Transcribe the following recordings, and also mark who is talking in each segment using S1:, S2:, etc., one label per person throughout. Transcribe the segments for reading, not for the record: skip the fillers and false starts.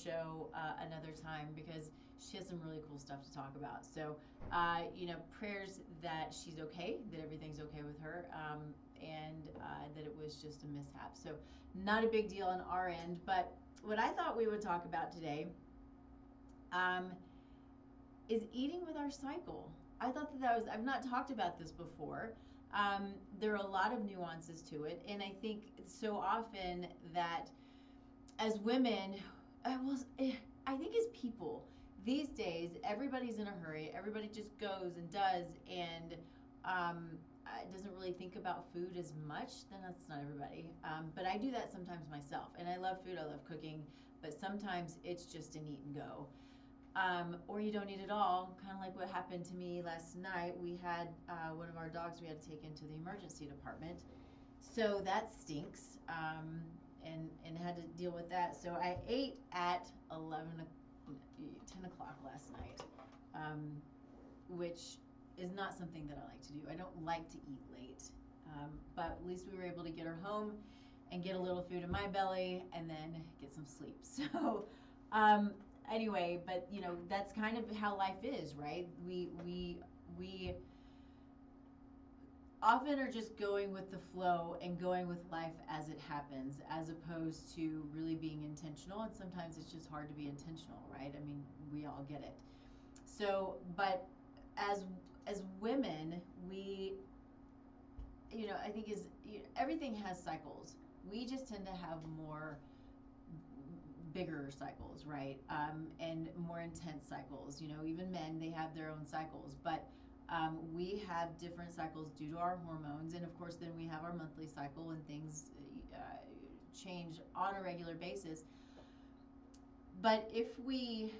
S1: show another time because she has some really cool stuff to talk about. So, prayers that she's okay, that everything's okay with her, and that it was just a mishap. So, not a big deal on our end. But what I thought we would talk about today is eating with our cycle. I thought that was, I've not talked about this before. There are a lot of nuances to it. And I think so often that as women, I think as people, these days, everybody's in a hurry. Everybody just goes and does and doesn't really think about food as much. Then that's not everybody. But I do that sometimes myself. And I love food, I love cooking. But sometimes it's just an eat and go. Or you don't eat at all, kind of like what happened to me last night. We had one of our dogs we had to take into the emergency department. So that stinks, and had to deal with that. So I ate at 10 o'clock last night, which is not something that I like to do. I don't like to eat late, but at least we were able to get her home and get a little food in my belly and then get some sleep. So anyway, but that's kind of how life is, right? We often are just going with the flow and going with life as it happens, as opposed to really being intentional. And sometimes it's just hard to be intentional, right? I mean, we all get it. So, but as women, we, I think everything has cycles. We just tend to have more bigger cycles, right? And more intense cycles. Even men, they have their own cycles, but we have different cycles due to our hormones, and of course then we have our monthly cycle, and things change on a regular basis. But if we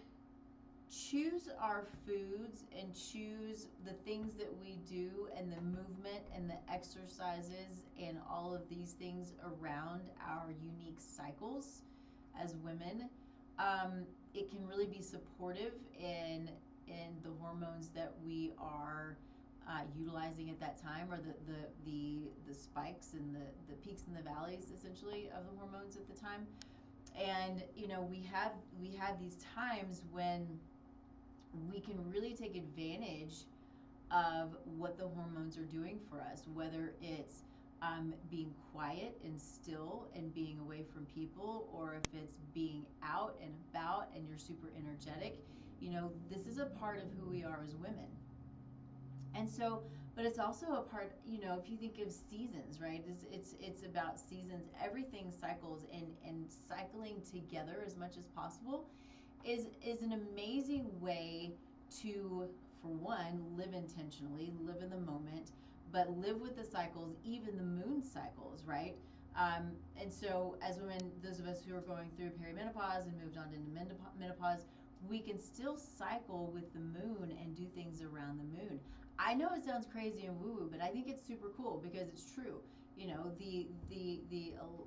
S1: choose our foods and choose the things that we do and the movement and the exercises and all of these things around our unique cycles as women, it can really be supportive in the hormones that we are utilizing at that time, or the spikes and the peaks and the valleys essentially of the hormones at the time. And we have these times when we can really take advantage of what the hormones are doing for us, whether it's being quiet and still and being away from people, or if it's being out and about and you're super energetic. This is a part of who we are as women. And so, but it's also a part, if you think of seasons, right? It's about seasons. Everything cycles, and cycling together as much as possible is an amazing way to, for one, live intentionally, live in the moment, but live with the cycles, even the moon cycles, right? And so as women, those of us who are going through perimenopause and moved on into menopause, we can still cycle with the moon and do things around the moon. I know it sounds crazy and woo-woo, but I think it's super cool because it's true. The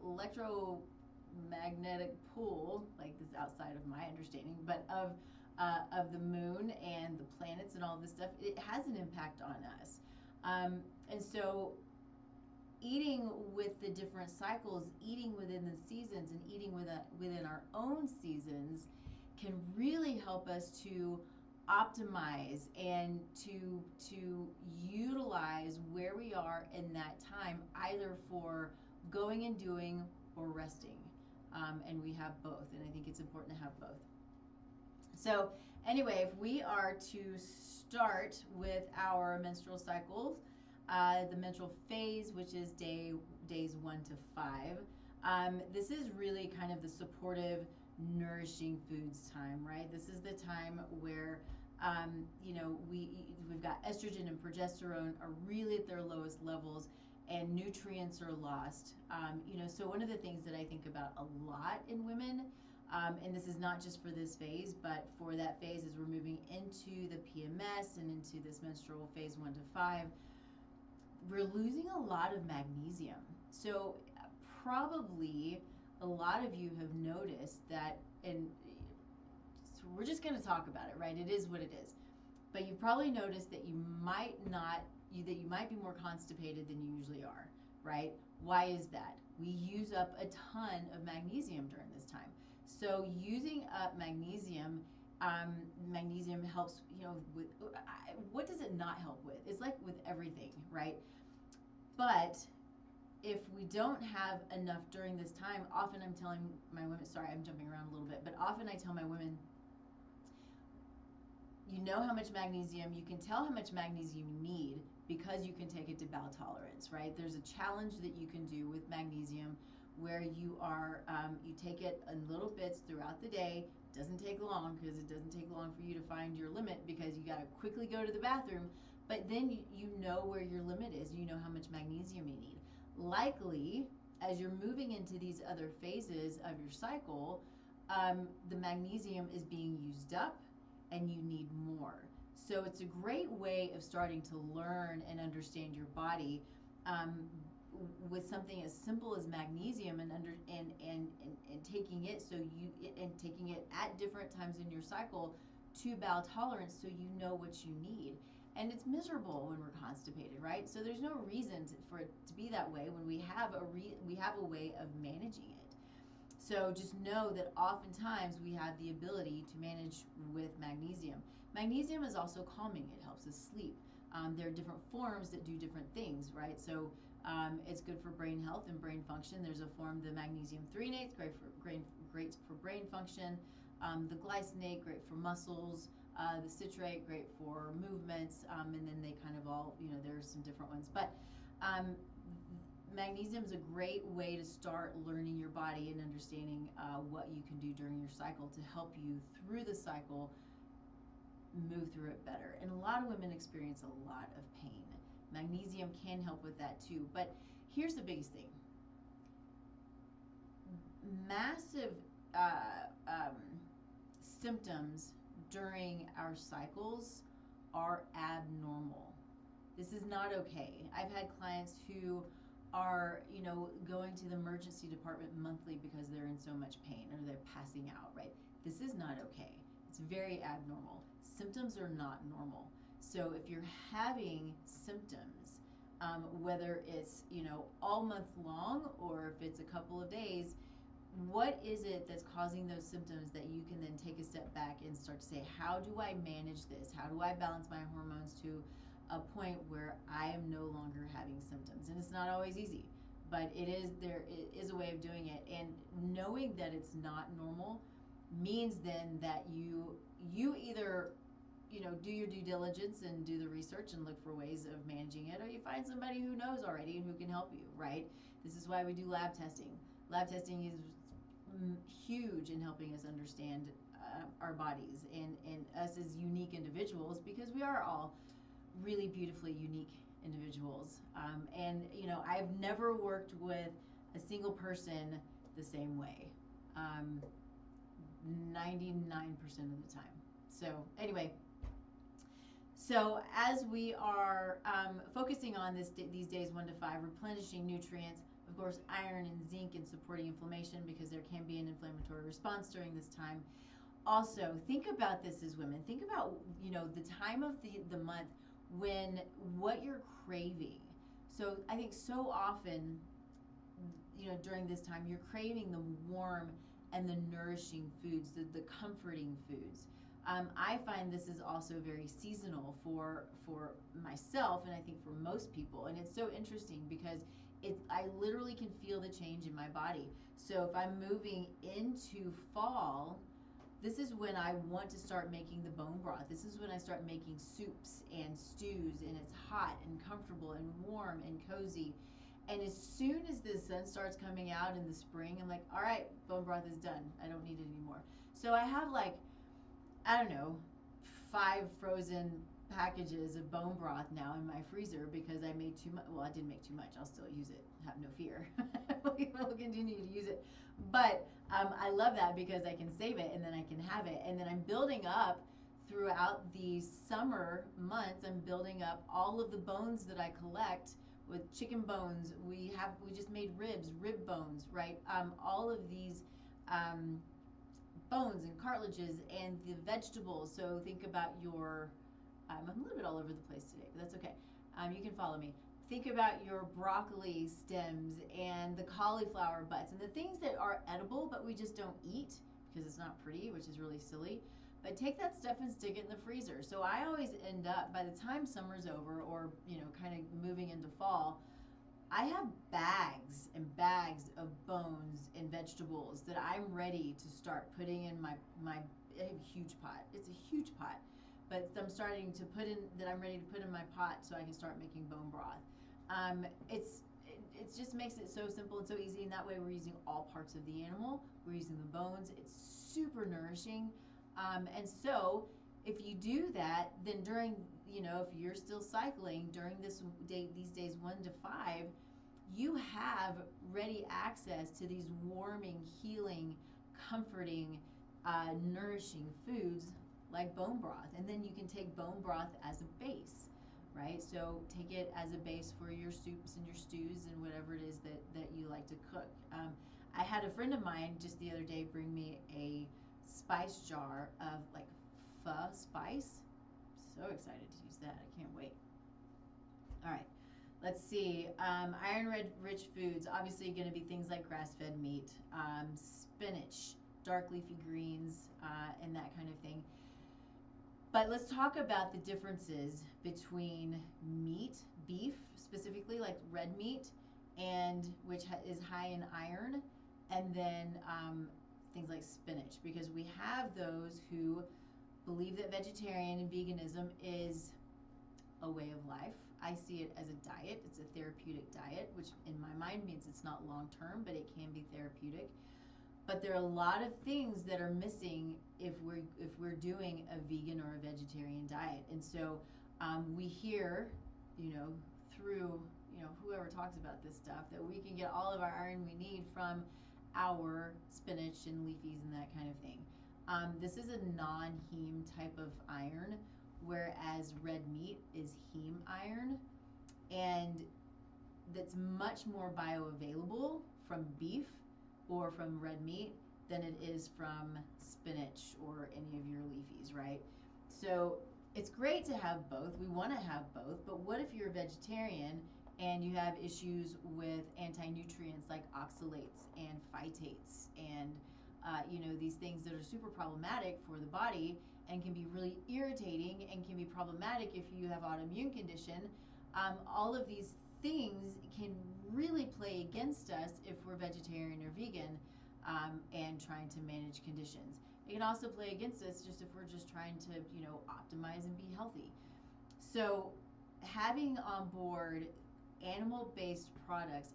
S1: electromagnetic pull, like this is outside of my understanding, but of the moon and the planets and all this stuff, it has an impact on us. And so eating with the different cycles, eating within the seasons, and eating within our own seasons can really help us to optimize and to utilize where we are in that time, either for going and doing or resting. And we have both, and I think it's important to have both. So anyway, if we are to start with our menstrual cycles, the menstrual phase, which is days 1 to 5, this is really kind of the supportive, nourishing foods time, right? This is the time where we've got estrogen and progesterone are really at their lowest levels, and nutrients are lost. So one of the things that I think about a lot in women, and this is not just for this phase, but for that phase as we're moving into the PMS and into this menstrual phase 1 to 5, we're losing a lot of magnesium. So probably a lot of you have noticed that, and so we're just going to talk about it, right? It is what it is. But you've probably noticed that you might be more constipated than you usually are, right? Why is that? We use up a ton of magnesium during this time. So using up magnesium, magnesium helps, with what does it not help with? It's like with everything, right? But if we don't have enough during this time, often I'm telling my women, sorry, I'm jumping around a little bit, but often I tell my women, you know how much magnesium, you can tell how much magnesium you need because you can take it to bowel tolerance, right? There's a challenge that you can do with magnesium where you take it in little bits throughout the day. It doesn't take long because it doesn't take long for you to find your limit because you got to quickly go to the bathroom. But then you know where your limit is. You know how much magnesium you need. Likely, as you're moving into these other phases of your cycle, the magnesium is being used up and you need more. So it's a great way of starting to learn and understand your body, um, with something as simple as magnesium and taking it taking it at different times in your cycle to bowel tolerance so you know what you need. And it's miserable when we're constipated, right? So there's no reason for it to be that way when we have a way of managing it. So just know that oftentimes we have the ability to manage with magnesium. Magnesium is also calming. It helps us sleep. There are different forms that do different things, right? So it's good for brain health and brain function. There's a form, the magnesium threonate, great for brain function. The glycinate, great for muscles. The citrate, great for movements. And then they kind of all, there's some different ones. But magnesium is a great way to start learning your body and understanding what you can do during your cycle to help you through the cycle move through it better. And a lot of women experience a lot of pain. Magnesium can help with that too. But here's the biggest thing. Massive symptoms during our cycles are abnormal. This is not okay. I've had clients who are, going to the emergency department monthly because they're in so much pain or they're passing out, right? This is not okay. It's very abnormal. Symptoms are not normal. So if you're having symptoms, whether it's, all month long or if it's a couple of days, what is it that's causing those symptoms that you can then take a step back and start to say, how do I manage this? How do I balance my hormones to a point where I am no longer having symptoms? And it's not always easy, but there is a way of doing it. And knowing that it's not normal means then that you either do your due diligence and do the research and look for ways of managing it, or you find somebody who knows already and who can help you, right? This is why we do lab testing. Lab testing is huge in helping us understand our bodies and us as unique individuals, because we are all really beautifully unique individuals. And I've never worked with a single person the same way, 99% of the time. So anyway, so as we are focusing on these days 1 to 5, replenishing nutrients, of course, iron and zinc, and supporting inflammation, because there can be an inflammatory response during this time. Also, think about this as women. Think about, the time of the month when what you're craving. So I think so often, during this time, you're craving the warm and the nourishing foods, the comforting foods. I find this is also very seasonal for myself, and I think for most people. And it's so interesting because I literally can feel the change in my body. So if I'm moving into fall, this is when I want to start making the bone broth. This is when I start making soups and stews, and it's hot and comfortable and warm and cozy. And as soon as the sun starts coming out in the spring, I'm like, all right, bone broth is done. I don't need it anymore. So I have I don't know, 5 frozen packages of bone broth now in my freezer because I made too much. Well, I didn't make too much. I'll still use it. Have no fear. We'll continue to use it. But I love that because I can save it and then I can have it. And then I'm building up throughout the summer months. I'm building up all of the bones that I collect with chicken bones. We just made rib bones, right? All of these bones and cartilages and the vegetables. So think about I'm a little bit all over the place today, but that's okay. You can follow me. Think about your broccoli stems and the cauliflower butts and the things that are edible but we just don't eat because it's not pretty, which is really silly. But take that stuff and stick it in the freezer. So I always end up, by the time summer's over, or kind of moving into fall, I have bags and bags of bones and vegetables that I'm ready to start putting in my I have a huge pot. It's a huge pot, but I'm starting to put in that I'm ready to put in my pot so I can start making bone broth. It just makes it so simple and so easy, and that way we're using all parts of the animal. We're using the bones. It's super nourishing, and so if you do that, then during if you're still cycling during these days 1 to 5, you have ready access to these warming, healing, comforting, nourishing foods like bone broth. And then you can take bone broth as a base, right? So take it as a base for your soups and your stews and whatever it is that you like to cook. I had a friend of mine just the other day bring me a spice jar of like pho spice. So excited to use that. I can't wait. All right. Let's see. Iron-rich foods, obviously going to be things like grass-fed meat, spinach, dark leafy greens, and that kind of thing. But let's talk about the differences between meat, beef specifically, like red meat, and which is high in iron, and then things like spinach, because we have those who believe that vegetarian and veganism is a way of life. I see it as a diet. It's a therapeutic diet, which in my mind means it's not long term, but it can be therapeutic. But there are a lot of things that are missing if we're doing a vegan or a vegetarian diet. And so we hear, through whoever talks about this stuff, that we can get all of our iron we need from our spinach and leafies and that kind of thing. This is a non-heme type of iron, whereas red meat is heme iron, and that's much more bioavailable from beef or from red meat than it is from spinach or any of your leafies, right? So it's great to have both. We want to have both, but what if you're a vegetarian and you have issues with anti-nutrients like oxalates and phytates and these things that are super problematic for the body and can be really irritating and can be problematic if you have autoimmune condition. All of these things can really play against us if we're vegetarian or vegan and trying to manage conditions. It can also play against us just if we're just trying to, optimize and be healthy. So having on board animal-based products,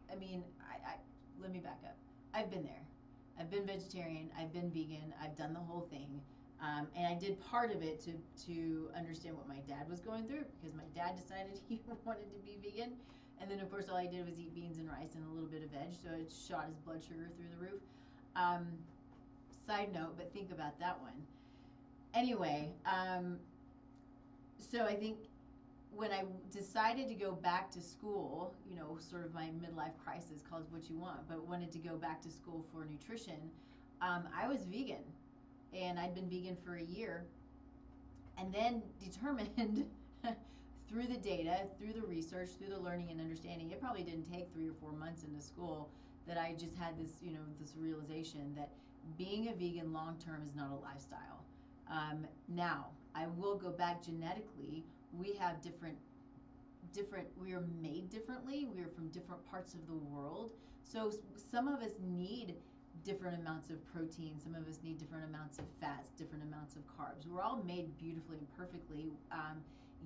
S1: let me back up. I've been there. I've been vegetarian. I've been vegan. I've done the whole thing. And I did part of it to understand what my dad was going through, because my dad decided he wanted to be vegan. And then, of course, all he did was eat beans and rice and a little bit of veg, so it shot his blood sugar through the roof. Side note, but think about that one. Anyway, so I think when I decided to go back to school, sort of my midlife crisis, call it what you want, but wanted to go back to school for nutrition, I was vegan. And I'd been vegan for a year, and then determined through the data, through the research, through the learning and understanding, it probably didn't take 3 or 4 months into school that I just had this, this realization that being a vegan long term is not a lifestyle. Now, I will go back genetically. We have we are made differently. We are from different parts of the world. So some of us need different amounts of protein. Some of us need different amounts of fats, different amounts of carbs. We're all made beautifully and perfectly,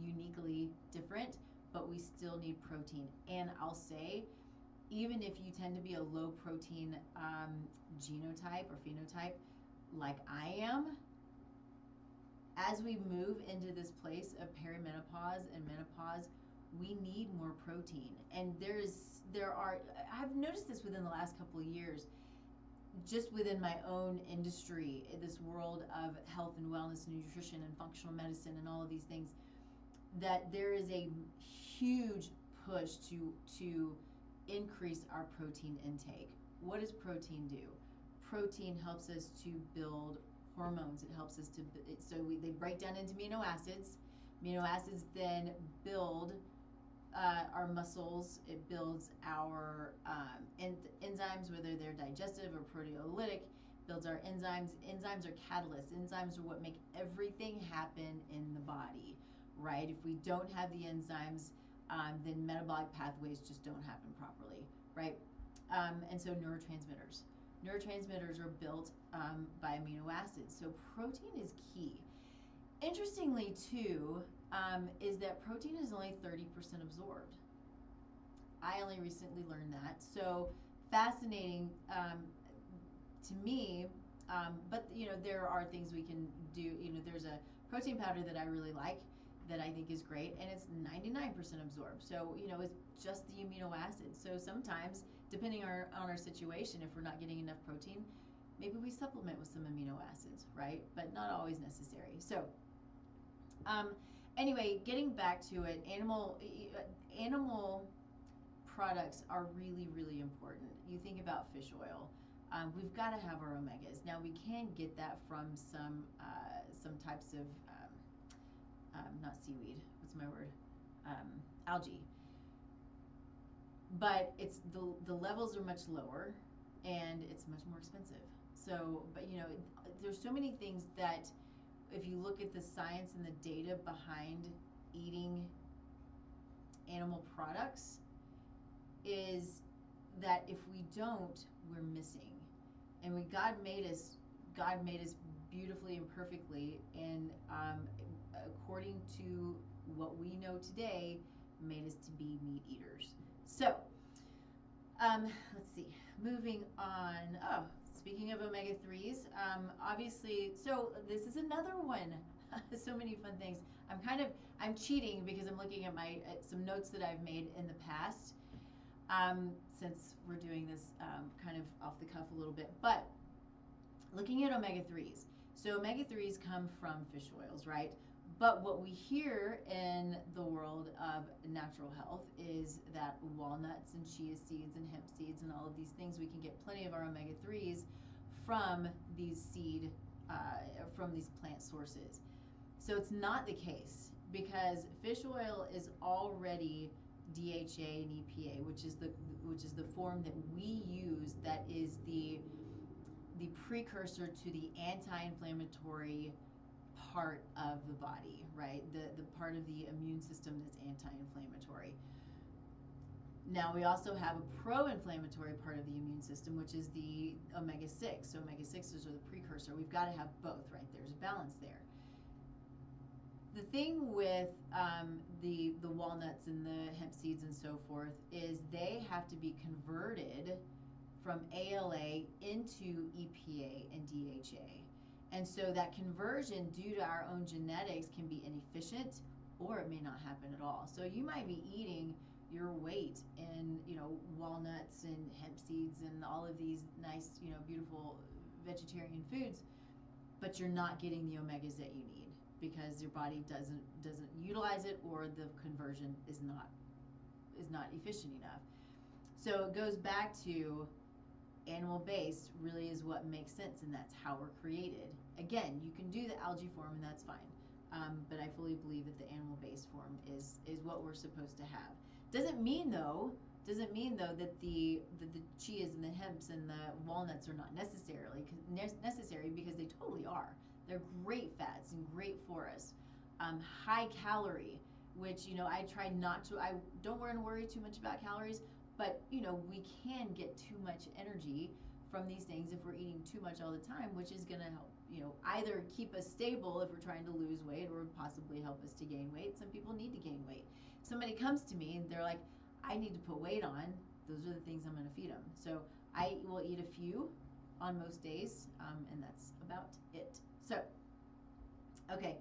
S1: uniquely different, but we still need protein. And I'll say, even if you tend to be a low protein genotype or phenotype like I am, as we move into this place of perimenopause and menopause, we need more protein. And I've noticed this within the last couple of years, just within my own industry, this world of health and wellness and nutrition and functional medicine and all of these things, that there is a huge push to increase our protein intake. What does protein do? Protein helps us to build hormones. It helps us to, they break down into amino acids. Amino acids then build our muscles. It builds our enzymes, whether they're digestive or proteolytic, builds our enzymes. Enzymes are catalysts. Enzymes are what make everything happen in the body, right? If we don't have the enzymes, then metabolic pathways just don't happen properly, right? And so neurotransmitters. Neurotransmitters are built by amino acids. So protein is key. Interestingly, too, is that protein is only 30% absorbed. I only recently learned that. So fascinating to me. But there are things we can do. There's a protein powder that I really like that I think is great, and it's 99% absorbed. So it's just the amino acids. So sometimes, depending on our situation, if we're not getting enough protein, maybe we supplement with some amino acids, right? But not always necessary. So anyway, getting back to it, animal products are really, really important. You think about fish oil. We've got to have our omegas. Now we can get that from some types of not seaweed. What's my word? Algae. But it's the levels are much lower, and it's much more expensive. So, but there's so many things that, if you look at the science and the data behind eating animal products, is that if we don't, we're missing. And God made us beautifully and perfectly, and according to what we know today, made us to be meat eaters. So let's see, moving on. Oh, speaking of omega-3s, obviously, so this is another one. So many fun things. I'm cheating because I'm looking at some notes that I've made in the past, since we're doing this kind of off the cuff a little bit. But looking at omega-3s. So omega-3s come from fish oils, right? But what we hear in the world of natural health is that walnuts and chia seeds and hemp seeds and all of these things, we can get plenty of our omega-3s from these from these plant sources. So it's not the case, because fish oil is already DHA and EPA, which is the form that we use, that is the precursor to the anti-inflammatory part of the body, right? The part of the immune system that's anti-inflammatory. Now we also have a pro-inflammatory part of the immune system, which is the omega-6. So omega-6s are the precursor. We've got to have both, right? There's a balance there. The thing with the walnuts and the hemp seeds and so forth is they have to be converted from ALA into EPA and DHA. And so that conversion, due to our own genetics, can be inefficient, or it may not happen at all. So you might be eating your weight in walnuts and hemp seeds and all of these nice beautiful vegetarian foods, but you're not getting the omegas that you need, because your body doesn't utilize it, or the conversion is not efficient enough. So it goes back to animal-based really is what makes sense, and that's how we're created. Again, you can do the algae form, and that's fine, but I fully believe that the animal-based form is what we're supposed to have. Doesn't mean though that the chias and the hemps and the walnuts are not necessary, because they totally are. They're great fats and great for us. High calorie, which I try not to. I don't worry too much about calories, but we can get too much energy from these things if we're eating too much all the time, which is going to help either keep us stable if we're trying to lose weight, or possibly help us to gain weight. Some people need to gain weight. Somebody comes to me and they're like, I need to put weight on. Those are the things I'm going to feed them. So I will eat a few on most days, and that's about it. So okay,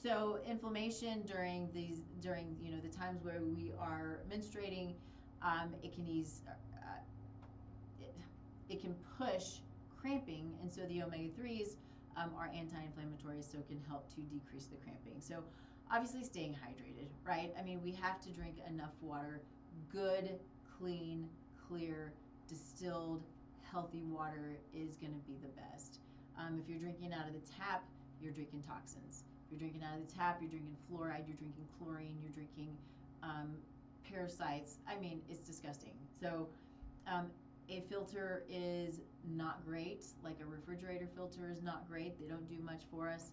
S1: so inflammation during the times where we are menstruating, it can it can push cramping, and so the omega-3s are anti-inflammatory, so it can help to decrease the cramping. So obviously staying hydrated, right? I mean, we have to drink enough water. Good, clean, clear, distilled, healthy water is going to be the best. If you're drinking out of the tap, you're drinking toxins. If you're drinking out of the tap, you're drinking fluoride, you're drinking chlorine, you're drinking parasites. I mean, it's disgusting. So A filter is not great, like a refrigerator filter is not great. They don't do much for us.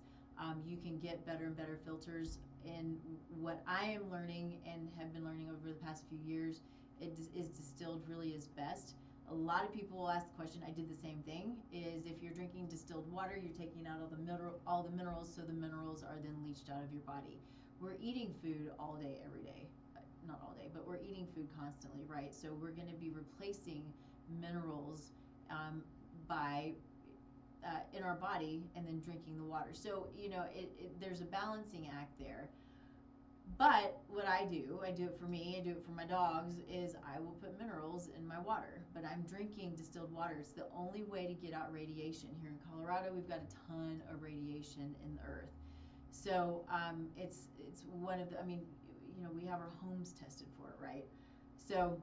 S1: You can get better and better filters. And what I am learning and have been learning over the past few years, is distilled really is best. A lot of people will ask the question. I did the same thing. Is if you're drinking distilled water, you're taking out all the minerals, so the minerals are then leached out of your body. We're eating food all day, every day. Not all day, but we're eating food constantly, right? So we're going to be replacing minerals by in our body and then drinking the water. So there's a balancing act there. But what I do it for me, I do it for my dogs, is I will put minerals in my water. But I'm drinking distilled water. It's the only way to get out radiation. Here in Colorado, we've got a ton of radiation in the earth. So it's one of the, we have our homes tested for it, right? So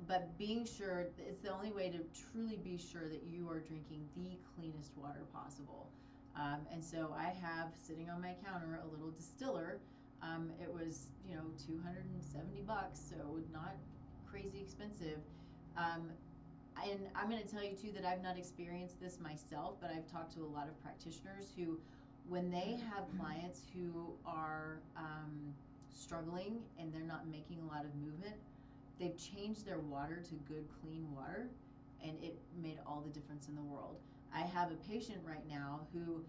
S1: but being sure, it's the only way to truly be sure that you are drinking the cleanest water possible. And so I have sitting on my counter a little distiller. It was, $270, so not crazy expensive. And I'm going to tell you too that I've not experienced this myself, but I've talked to a lot of practitioners who, when they have clients who are struggling and they're not making a lot of movement, they've changed their water to good, clean water, and it made all the difference in the world. I have a patient right now who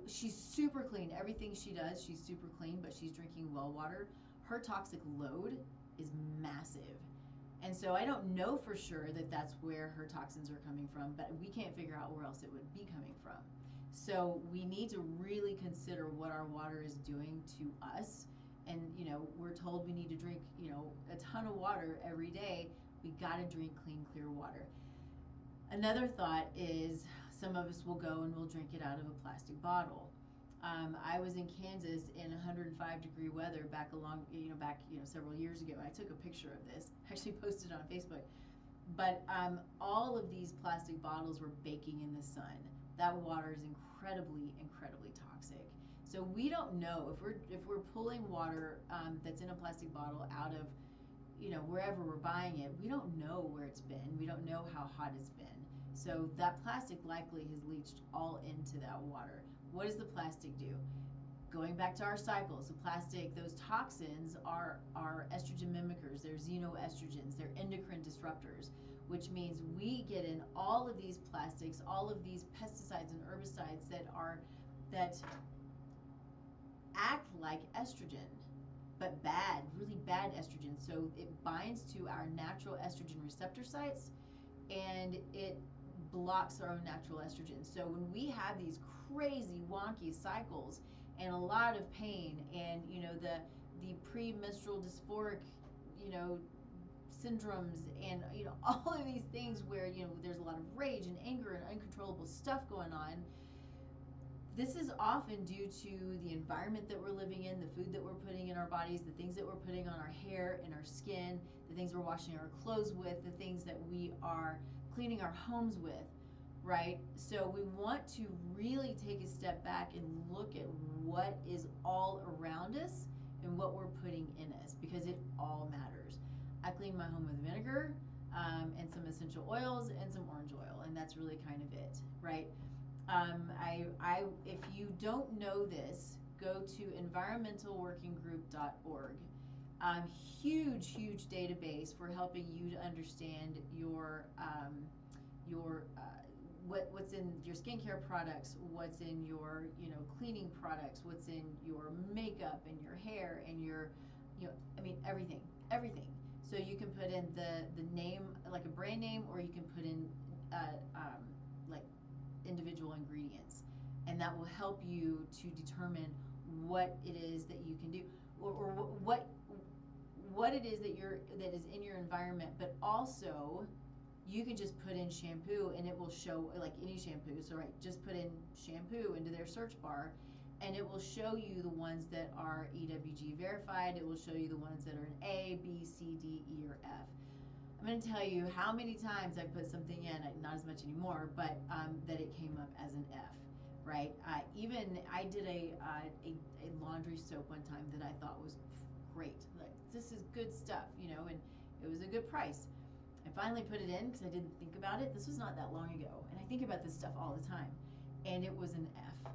S1: she's super clean. Everything she does, she's super clean, but she's drinking well water. Her toxic load is massive. And so I don't know for sure that that's where her toxins are coming from, but we can't figure out where else it would be coming from. So we need to really consider what our water is doing to us. And we're told we need to drink a ton of water every day. We got to drink clean, clear water. Another thought is some of us will go and we'll drink it out of a plastic bottle. I was in Kansas in 105-degree weather back several years ago. I took a picture of this, actually posted it on Facebook. But all of these plastic bottles were baking in the sun. That water is incredibly, incredibly toxic. So we don't know if we're pulling water that's in a plastic bottle out of wherever we're buying it. We don't know where it's been. We don't know how hot it's been. So that plastic likely has leached all into that water. What does the plastic do? Going back to our cycles, the plastic, those toxins are estrogen mimickers. They're xenoestrogens. They're endocrine disruptors, which means we get in all of these plastics, all of these pesticides and herbicides that act like estrogen, but bad, really bad estrogen. So it binds to our natural estrogen receptor sites, and it blocks our own natural estrogen. So when we have these crazy wonky cycles and a lot of pain, and the premenstrual dysphoric syndromes, and all of these things where there's a lot of rage and anger and uncontrollable stuff going on, this is often due to the environment that we're living in, the food that we're putting in our bodies, the things that we're putting on our hair and our skin, the things we're washing our clothes with, the things that we are cleaning our homes with, right? So we want to really take a step back and look at what is all around us and what we're putting in us, because it all matters. I clean my home with vinegar and some essential oils and some orange oil, and that's really kind of it, right? If you don't know this, go to environmentalworkinggroup.org. Huge database for helping you to understand your what's in your skincare products, what's in your cleaning products, what's in your makeup and your hair and your everything. So you can put in the name, like a brand name, or you can put in like individual ingredients, and that will help you to determine what it is that you can do, or what it is that is in your environment. But also, you can just put in shampoo and it will show, like any shampoo. So just put in shampoo into their search bar, and it will show you the ones that are EWG verified. It will show you the ones that are in A, B, C, D, E, or F. I'm going to tell you how many times I put something in, not as much anymore, but that it came up as an F, right? I did a laundry soap one time that I thought was great. Like, this is good stuff, and it was a good price. I finally put it in because I didn't think about it. This was not that long ago, and I think about this stuff all the time, and it was an F.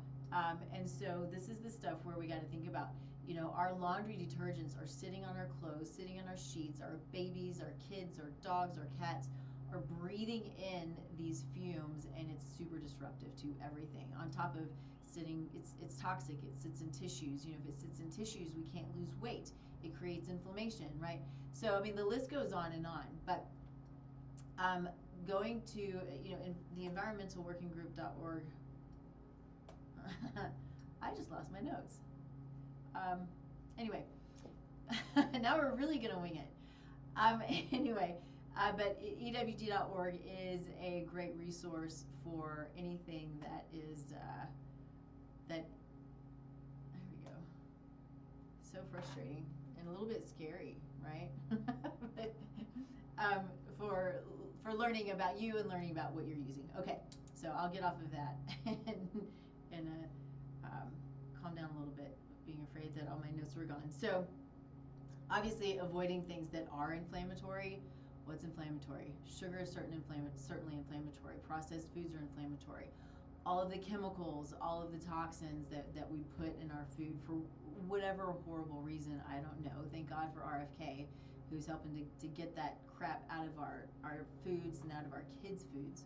S1: And so this is the stuff where we got to think about, you know, our laundry detergents are sitting on our clothes, sitting on our sheets, our babies, our kids, our dogs, our cats are breathing in these fumes, and it's super disruptive to everything. On top of sitting, it's toxic. It sits in tissues. You know, if it sits in tissues, we can't lose weight. It creates inflammation, right? So I mean, the list goes on and on. But going to, you know, in the environmentalworkinggroup.org. I just lost my notes. Anyway, now we're really gonna wing it. Anyway, but EWG.org is a great resource for anything that is that. There we go. So frustrating and a little bit scary, right? But, for learning about you and learning about what you're using. Okay, so I'll get off of that and calm down a little bit, being afraid that all my notes were gone. So obviously avoiding things that are inflammatory. What's inflammatory? Sugar is certainly inflammatory. Processed foods are inflammatory. All of the chemicals, all of the toxins that we put in our food for whatever horrible reason, I don't know. Thank God for RFK, who's helping to get that crap out of our foods and out of our kids' foods.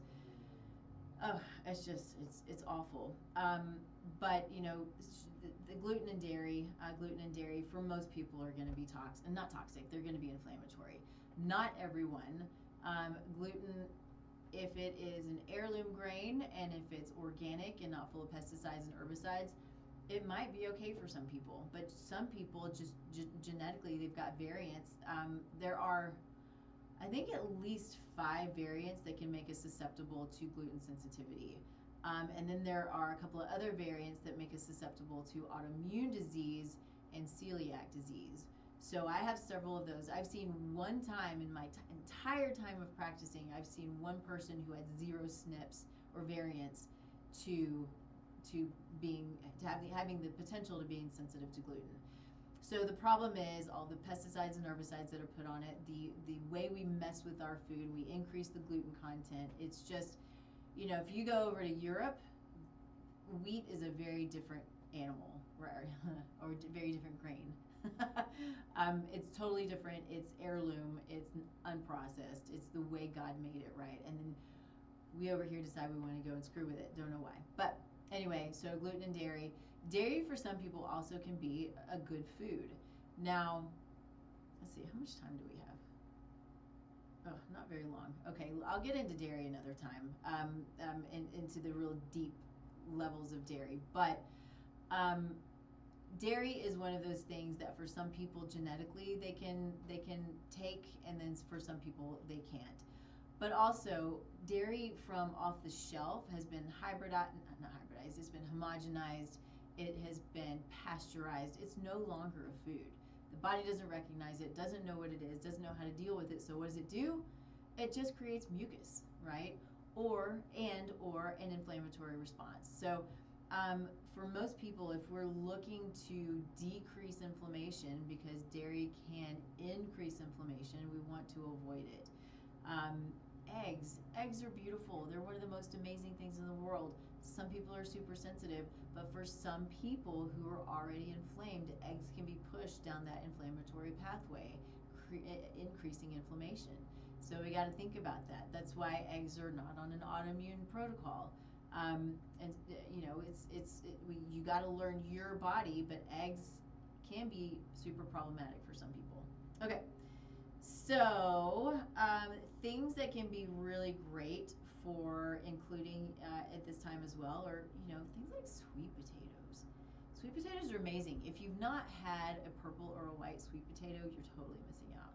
S1: Oh, it's just, it's awful. But, you know, the gluten and dairy for most people are going to be not toxic, they're going to be inflammatory. Not everyone. Gluten, if it is an heirloom grain and if it's organic and not full of pesticides and herbicides, it might be okay for some people. But some people just genetically, they've got variants. There are, I think, at least 5 variants that can make us susceptible to gluten sensitivity. And then there are a couple of other variants that make us susceptible to autoimmune disease and celiac disease. So I have several of those. I've seen one time in my entire time of practicing, I've seen one person who had 0 SNPs or variants to having the potential to being sensitive to gluten. So the problem is all the pesticides and herbicides that are put on it, the way we mess with our food, we increase the gluten content. It's just, you know, if you go over to Europe, wheat is a very different animal, right? Or very different grain. It's totally different. It's heirloom. It's unprocessed. It's the way God made it, right? And then we over here decide we want to go and screw with it. Don't know why. But anyway, so gluten and dairy. Dairy for some people also can be a good food. Now, let's see, how much time do we have? Oh, not very long. Okay, I'll get into dairy another time, into the real deep levels of dairy. But dairy is one of those things that for some people genetically they can take, and then for some people they can't. But also, dairy from off the shelf has been not hybridized, it's been homogenized, it has been pasteurized. It's no longer a food. The body doesn't recognize it, doesn't know what it is, doesn't know how to deal with it. So what does it do? It just creates mucus, right? Or an inflammatory response. So for most people, if we're looking to decrease inflammation, because dairy can increase inflammation, we want to avoid it. Eggs are beautiful. They're one of the most amazing things in the world. Some people are super sensitive, but for some people who are already inflamed, eggs can be pushed down that inflammatory pathway, increasing inflammation. So we got to think about that. That's why eggs are not on an autoimmune protocol. And you know, you got to learn your body, but eggs can be super problematic for some people. Okay. So, things that can be really great for including at this time as well are, you know, things like sweet potatoes. Sweet potatoes are amazing. If you've not had a purple or a white sweet potato, you're totally missing out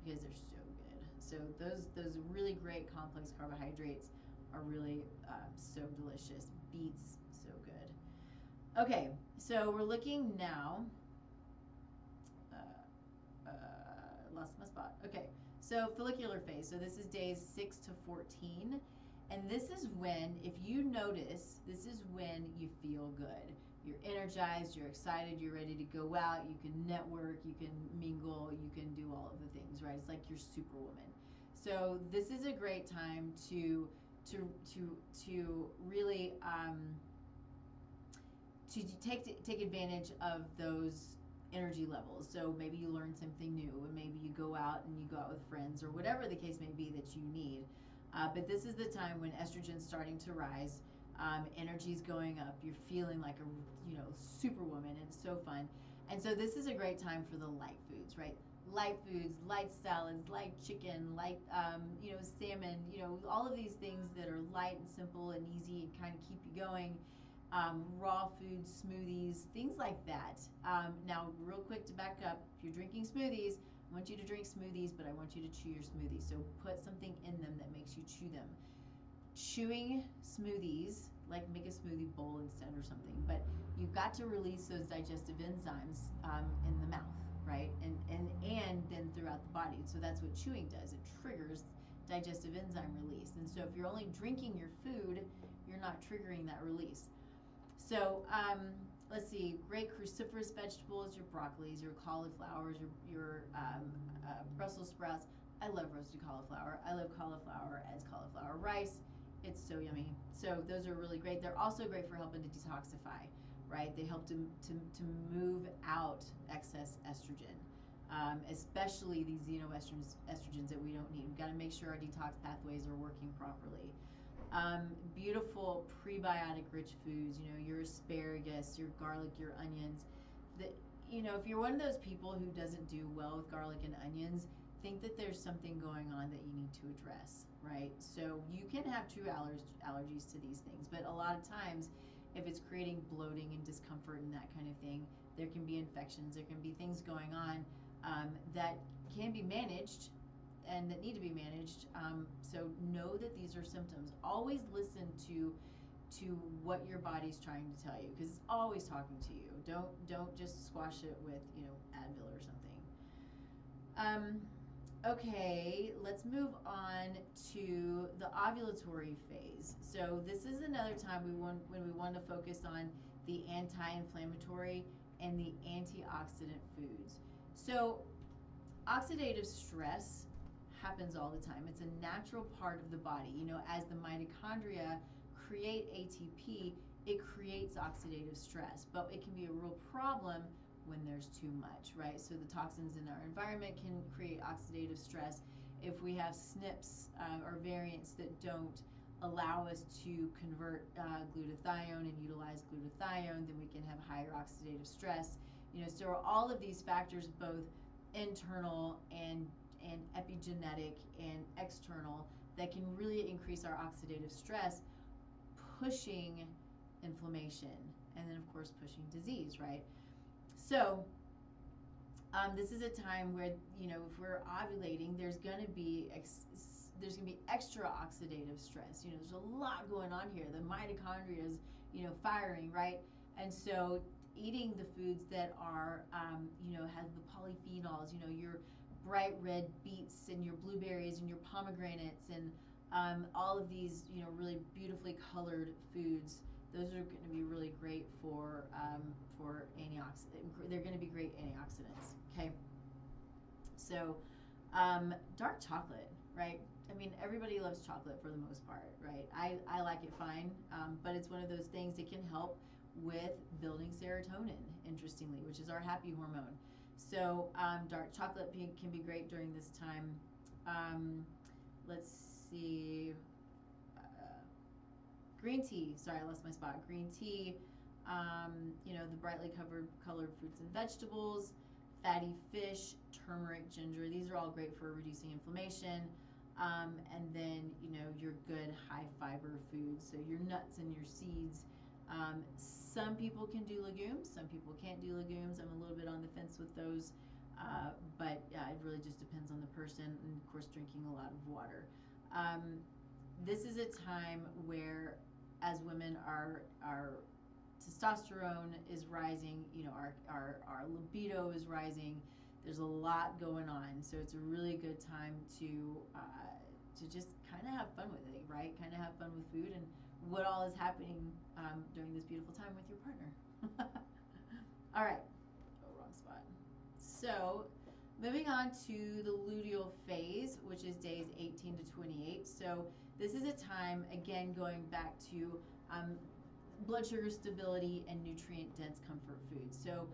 S1: because they're so good. So those really great complex carbohydrates are really so delicious. Beets, so good. Okay, so we're looking now. Lost my spot. Okay, so follicular phase. So this is days 6 to 14. And this is when, if you notice, this is when you feel good. You're energized, you're excited, you're ready to go out, you can network, you can mingle, you can do all of the things, right? It's like you're superwoman. So this is a great time to really to take advantage of those energy levels. So maybe you learn something new, and maybe you go out with friends, or whatever the case may be that you need. But this is the time when estrogen's starting to rise, energy's going up. You're feeling like a superwoman, and it's so fun. And so this is a great time for the light foods, right? Light foods, light salads, light chicken, light salmon. All of these things that are light and simple and easy and kind of keep you going. Raw foods, smoothies, things like that. Now, real quick to back up, if you're drinking smoothies, I want you to drink smoothies, but I want you to chew your smoothies. So put something in them that makes you chew them. Chewing smoothies, like make a smoothie bowl instead or something, but you've got to release those digestive enzymes in the mouth, right? And then throughout the body. So that's what chewing does. It triggers digestive enzyme release. And so if you're only drinking your food, you're not triggering that release. So let's see, great cruciferous vegetables, your broccolis, your cauliflowers, your Brussels sprouts. I love roasted cauliflower. I love cauliflower as cauliflower rice. It's so yummy. So those are really great. They're also great for helping to detoxify, right? They help to move out excess estrogen, especially these xenoestrogens that we don't need. We've got to make sure our detox pathways are working properly. Beautiful prebiotic rich foods, your asparagus, your garlic, your onions. If you're one of those people who doesn't do well with garlic and onions, think that there's something going on that you need to address, right? So you can have true allergies to these things, but a lot of times if it's creating bloating and discomfort and that kind of thing, there can be infections, there can be things going on that can be managed and that need to be managed. So know that these are symptoms. Always listen to what your body's trying to tell you, because it's always talking to you. Don't just squash it with Advil or something. Okay, let's move on to the ovulatory phase. So this is another time when we want to focus on the anti-inflammatory and the antioxidant foods. So oxidative stress happens all the time. It's a natural part of the body. As the mitochondria create ATP, it creates oxidative stress, but it can be a real problem when there's too much, right? So the toxins in our environment can create oxidative stress. If we have SNPs or variants that don't allow us to convert glutathione and utilize glutathione, then we can have higher oxidative stress. So all of these factors, both internal and epigenetic and external, that can really increase our oxidative stress, pushing inflammation, and then of course pushing disease, right? So this is a time where if we're ovulating, there's going to be extra oxidative stress. There's a lot going on here. The mitochondria is firing, right? And so eating the foods that are have the polyphenols, your bright red beets and your blueberries and your pomegranates and all of these really beautifully colored foods. Those are going to be really great for antioxidant. They're going to be great antioxidants. Okay. So dark chocolate, right? I mean, everybody loves chocolate for the most part, right? I like it fine, but it's one of those things that can help with building serotonin, interestingly, which is our happy hormone. So dark chocolate can be great during this time. Let's see. Green tea. Sorry, I lost my spot. Green tea. The brightly colored fruits and vegetables, fatty fish, turmeric, ginger. These are all great for reducing inflammation. And then your good high fiber foods. So your nuts and your seeds. Some people can do legumes. Some people can't do legumes. I'm a little bit on the fence with those. But it really just depends on the person, and of course drinking a lot of water. This is a time where, as women, our testosterone is rising. Our libido is rising. There's a lot going on, so it's a really good time to just kind of have fun with it, right? Kind of have fun with food and what all is happening during this beautiful time with your partner. All right. Oh, wrong spot. So Moving on to the luteal phase, which is days 18 to 28. So this is a time, again, going back to blood sugar stability and nutrient dense comfort foods. So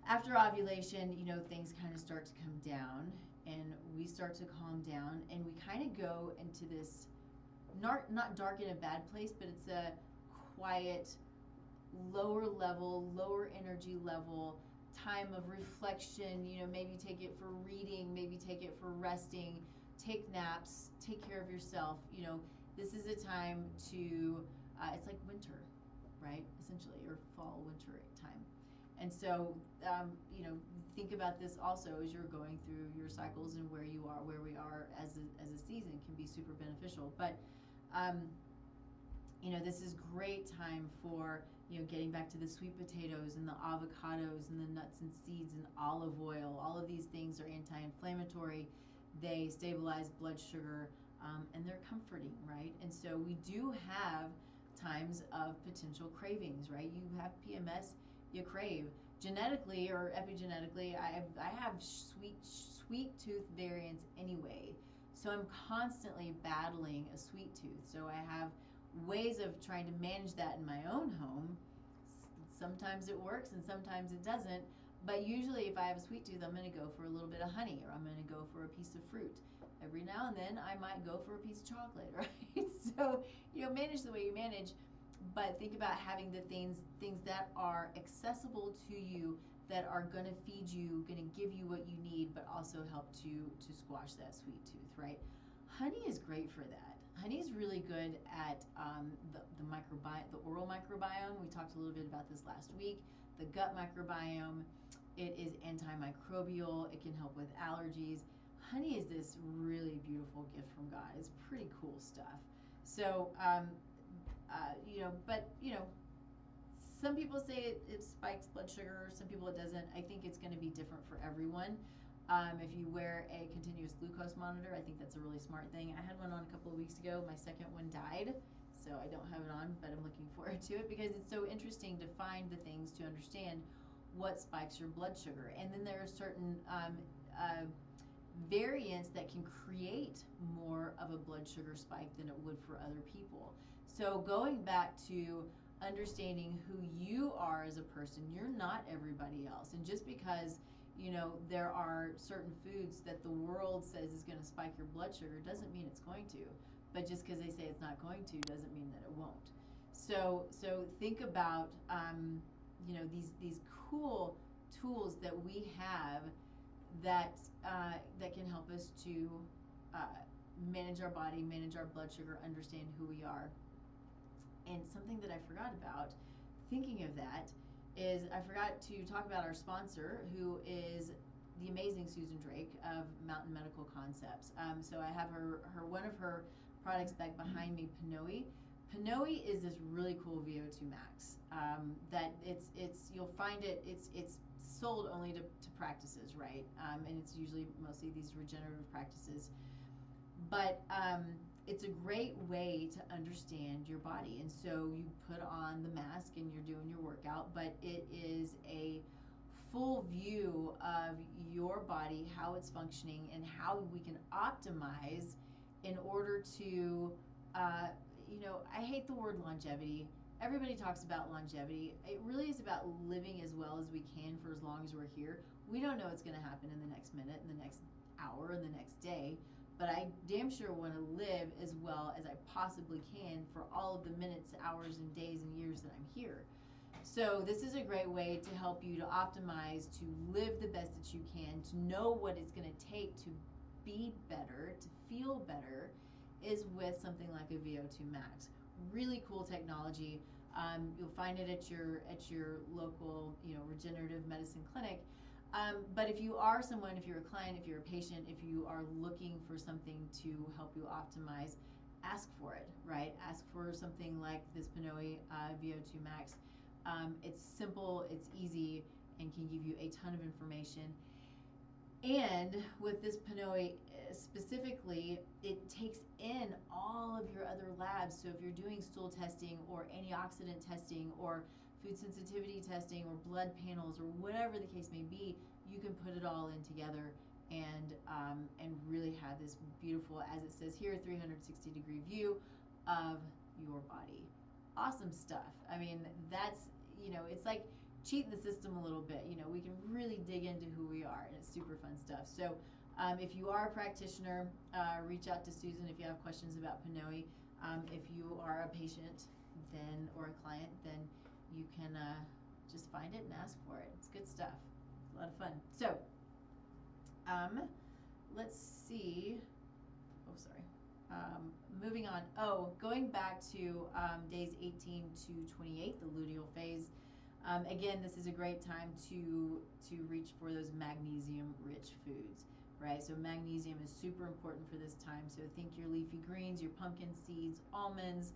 S1: after ovulation, things kind of start to come down and we start to calm down and we kind of go into this not dark in a bad place, but it's a quiet, lower level, lower energy level time of reflection. Maybe take it for reading, maybe take it for resting, take naps, take care of yourself. This is a time to, it's like winter, right? Essentially, or fall, winter time. And so, think about this also as you're going through your cycles and where you are, where we are as a season can be super beneficial. But, this is great time for, getting back to the sweet potatoes and the avocados and the nuts and seeds and olive oil. All of these things are anti-inflammatory. They stabilize blood sugar, and they're comforting, right? And so we do have times of potential cravings, right? You have PMS, you crave. Genetically or epigenetically, I have sweet tooth variants anyway. So I'm constantly battling a sweet tooth. So I have ways of trying to manage that in my own home. Sometimes it works and sometimes it doesn't. But usually, if I have a sweet tooth, I'm going to go for a little bit of honey or I'm going to go for a piece of fruit. Every now and then, I might go for a piece of chocolate, right? So, manage the way you manage, but think about having the things that are accessible to you, that are going to feed you, going to give you what you need, but also help to squash that sweet tooth, right? Honey is great for that. Honey is really good at the microbiome, the oral microbiome. We talked a little bit about this last week. The gut microbiome. It is antimicrobial. It can help with allergies. Honey is this really beautiful gift from God. It's pretty cool stuff. So, but some people say it spikes blood sugar. Some people it doesn't. I think it's going to be different for everyone. If you wear a continuous glucose monitor, I think that's a really smart thing. I had one on a couple of weeks ago. My second one died, so I don't have it on, but I'm looking forward to it because it's so interesting to find the things to understand what spikes your blood sugar. And then there are certain variants that can create more of a blood sugar spike than it would for other people. So going back to understanding who you are as a person, you're not everybody else. And just because there are certain foods that the world says is going to spike your blood sugar doesn't mean it's going to. But just because they say it's not going to doesn't mean that it won't. So think about these cool tools that we have that can help us to manage our body, manage our blood sugar, understand who we are. And something that I forgot about, thinking of that, is I forgot to talk about our sponsor, who is the amazing Susan Drake of Mountain Medical Concepts. So I have one of her products back behind me, Pinoe. Pinoe is this really cool VO2 Max. That you'll find it's sold only to practices, right? And it's usually mostly these regenerative practices. But it's a great way to understand your body. And so you put on the mask and you're doing your workout, but it is a full view of your body, how it's functioning, and how we can optimize in order to, I hate the word longevity. Everybody talks about longevity. It really is about living as well as we can for as long as we're here. We don't know what's going to happen in the next minute, in the next hour, in the next day. But I damn sure want to live as well as I possibly can for all of the minutes, hours, and days and years that I'm here. So this is a great way to help you to optimize, to live the best that you can, to know what it's going to take to be better, to feel better, is with something like a VO2 Max. Really cool technology. You'll find it at your local, regenerative medicine clinic. But if you are someone, if you're a client, if you're a patient, if you are looking for something to help you optimize, ask for it, right? Ask for something like this Pinoe VO2 Max. It's simple, it's easy, and can give you a ton of information. And with this Pinoe specifically, it takes in all of your other labs. So if you're doing stool testing or antioxidant testing or food sensitivity testing or blood panels or whatever the case may be, you can put it all in together and really have this beautiful, as it says here, 360-degree view of your body. Awesome stuff. I mean, that's, it's like cheating the system a little bit. We can really dig into who we are, and it's super fun stuff. So if you are a practitioner, reach out to Susan if you have questions about Pnoe. If you are a patient then or a client, then you can just find it and ask for it. It's good stuff. It's a lot of fun. So let's see. Oh, sorry. Moving on. Going back to days 18 to 28, the luteal phase. Again, this is a great time to reach for those magnesium-rich foods, right? So magnesium is super important for this time. So think your leafy greens, your pumpkin seeds, almonds.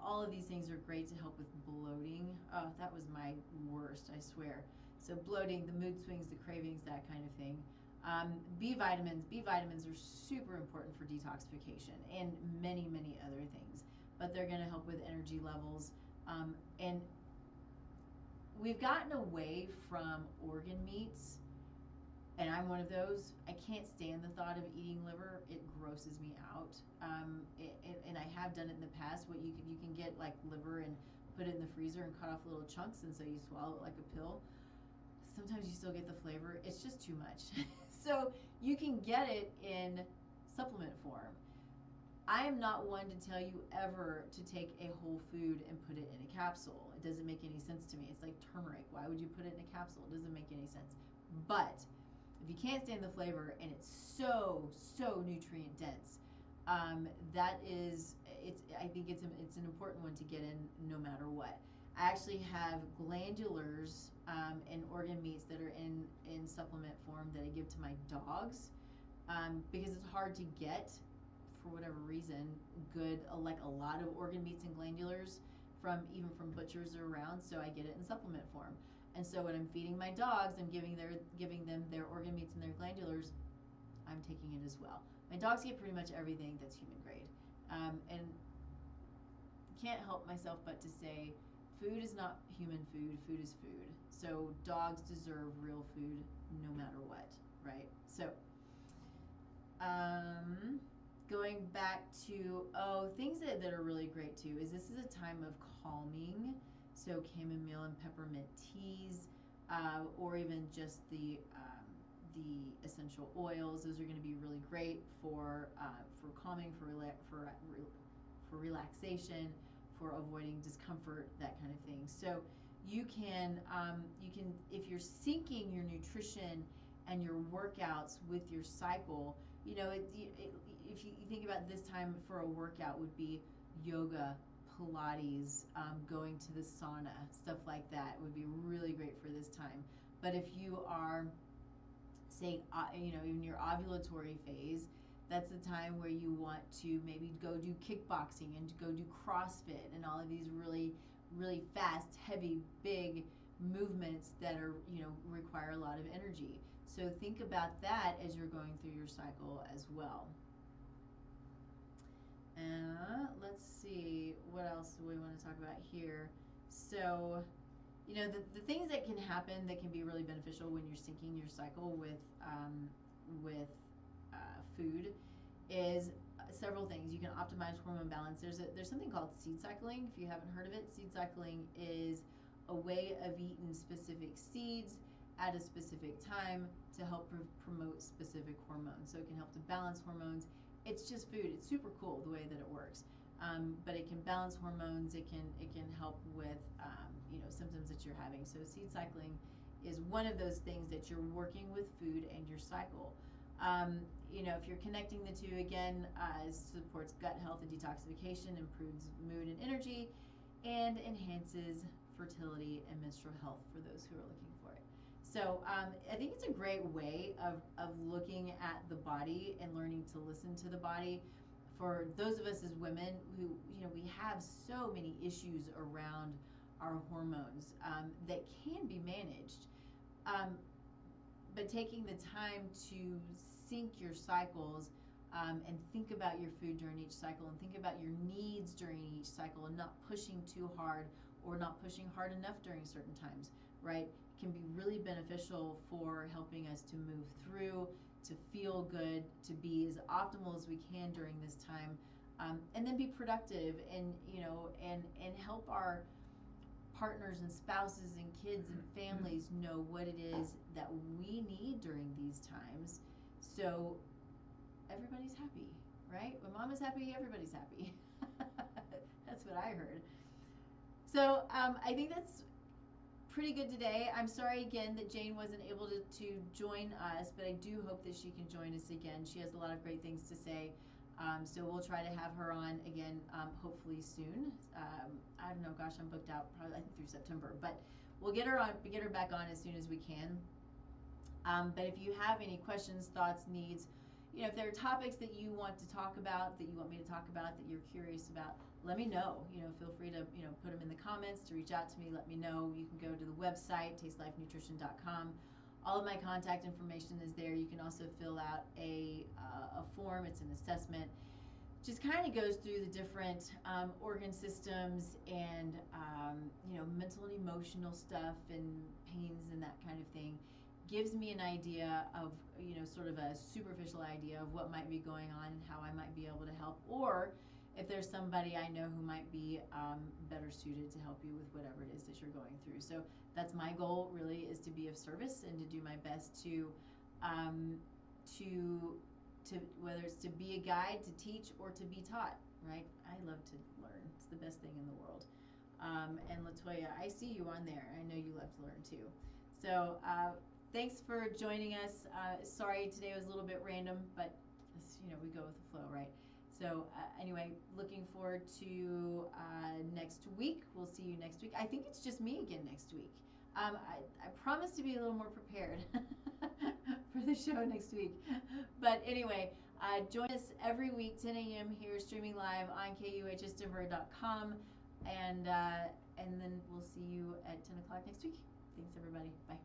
S1: All of these things are great to help with bloating. Oh, that was my worst, I swear. So bloating, the mood swings, the cravings, that kind of thing. B vitamins. B vitamins are super important for detoxification and many, many other things. But they're going to help with energy levels. And we've gotten away from organ meats, and I'm one of those. I can't stand the thought of eating liver. It grosses me out. And I have done it in the past. What you can get like liver and put it in the freezer and cut off little chunks, and so you swallow it like a pill. Sometimes you still get the flavor. It's just too much. So you can get it in supplement form. I am not one to tell you ever to take a whole food and put it in a capsule. It doesn't make any sense to me. It's like turmeric. Why would you put it in a capsule? It doesn't make any sense. But if you can't stand the flavor and it's so nutrient dense, I think it's an important one to get in no matter what. I actually have glandulars and organ meats that are in supplement form that I give to my dogs because it's hard to get, for whatever reason, good, like a lot of organ meats and glandulars even from butchers around, so I get it in supplement form. And so when I'm feeding my dogs, I'm giving them their organ meats and their glandulars, I'm taking it as well. My dogs get pretty much everything that's human grade. And can't help myself but to say, food is not human food, food is food. So dogs deserve real food no matter what, right? So going back to, things that are really great too is this is a time of calming. So chamomile and peppermint teas, or even just the essential oils. Those are going to be really great for calming, for relaxation, for avoiding discomfort, that kind of thing. So you can if you're syncing your nutrition and your workouts with your cycle, if you think about this time for a workout would be yoga, Pilates, going to the sauna, stuff like that would be really great for this time. But if you are, say, in your ovulatory phase, that's the time where you want to maybe go do kickboxing and go do CrossFit and all of these really, really fast, heavy, big movements that are, require a lot of energy. So think about that as you're going through your cycle as well. Let's see, what else do we want to talk about here? So, the things that can happen that can be really beneficial when you're syncing your cycle with food is several things. You can optimize hormone balance. There's something called seed cycling. If you haven't heard of it, seed cycling is a way of eating specific seeds at a specific time to help promote specific hormones. So it can help to balance hormones. It's just food. It's super cool the way that it works. But it can balance hormones. It can help with symptoms that you're having. So seed cycling is one of those things that you're working with food and your cycle. If you're connecting the two, again, supports gut health and detoxification, improves mood and energy, and enhances fertility and menstrual health for those who are looking for it. So I think it's a great way of looking at the body and learning to listen to the body. For those of us as women who, we have so many issues around our hormones that can be managed. But taking the time to sync your cycles and think about your food during each cycle and think about your needs during each cycle and not pushing too hard or not pushing hard enough during certain times, right? Can be really beneficial for helping us to move through, to feel good, to be as optimal as we can during this time, and then be productive, and and help our partners and spouses and kids and families know what it is that we need during these times, so everybody's happy, right? When mom is happy, everybody's happy. That's what I heard. So I think that's pretty good today. I'm sorry again that Jane wasn't able to join us, but I do hope that she can join us again. She has a lot of great things to say. So we'll try to have her on again, hopefully soon. I don't know, gosh, I'm booked out probably I think through September, but we'll get her back on as soon as we can. But if you have any questions, thoughts, needs, if there are topics that you want to talk about, that you want me to talk about, that you're curious about, let me know. Feel free to, put them in the comments, to reach out to me, let me know. You can go to the website, tastelifenutrition.com. All of my contact information is there. You can also fill out a form. It's an assessment. Just kind of goes through the different organ systems and, mental and emotional stuff and pains and that kind of thing. Gives me an idea of, sort of a superficial idea of what might be going on and how I might be able to help, or if there's somebody I know who might be better suited to help you with whatever it is that you're going through. So that's my goal, really, is to be of service and to do my best to whether it's to be a guide, to teach, or to be taught, right? I love to learn. It's the best thing in the world. And Latoya, I see you on there. I know you love to learn too. So thanks for joining us. Sorry today was a little bit random, but we go with the flow, right? So anyway, looking forward to next week. We'll see you next week. I think it's just me again next week. I promise to be a little more prepared for the show next week. But anyway, join us every week, 10 a.m. here, streaming live on KUHSdenver.com. And then we'll see you at 10 o'clock next week. Thanks, everybody. Bye.